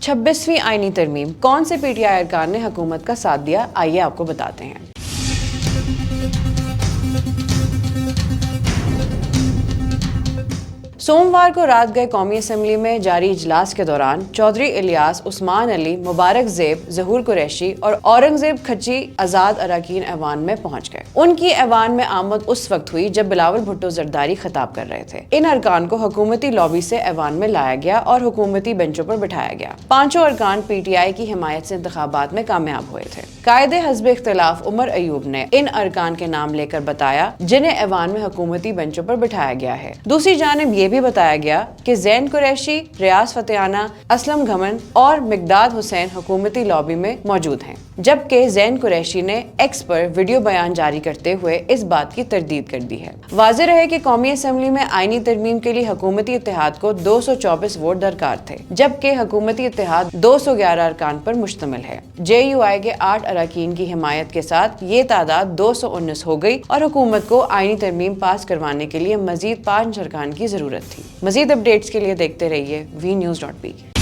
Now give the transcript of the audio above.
26वीं आईनी तरमीम, कौन से पीटीआई अरकान ने हुकूमत का साथ दिया, आइए आपको बताते हैं। सोमवार को रात गए कौमी असम्बली में जारी इजलास के दौरान चौधरी इलियास, उस्मान अली, मुबारक ज़ेब, ज़हूर कुरैशी और औरंगजेब खच्ची आज़ाद अरकान ऐवान में पहुंच गए। उनकी ऐवान में आमद उस वक्त हुई जब बिलावल भुट्टो जरदारी खिताब कर रहे थे। इन अरकान को हुकूमती लॉबी से ऐवान में लाया गया और हुकूमती बेंचों पर बिठाया गया। पांचों अरकान पीटीआई की हिमायत से इंतखाबात में कामयाब हुए थे। कायदे हज़्ब इख्तिलाफ उमर अयूब ने इन अरकान के नाम लेकर बताया जिन्हें ऐवान में हुकूमती बेंचों पर बिठाया गया है। दूसरी जानिब ये भी बताया गया कि ज़ैन कुरैशी, रियाज फतेहाना, असलम घमन और मिकदाद हुसैन हुकूमती लॉबी में मौजूद हैं, जबकि ज़ैन कुरैशी ने एक्स पर वीडियो बयान जारी करते हुए इस बात की तरदीद कर दी है। वाज़ेह रहे कि कौमी असम्बली में आईनी तरमीम के लिए हुकूमती इत्तेहाद को 224 वोट दरकार थे, जबकि हुकूमती इत्तेहाद 211 अरकान पर मुश्तमिल है। JUI के 8 अरकान की हिमायत के साथ ये तादाद 219 हो गई और हुकूमत को आईनी तरमीम पास करवाने के लिए मजीद 5 अरकान की जरूरत थी। मजीद अपडेट्स के लिए देखते रहिए VNews.pk।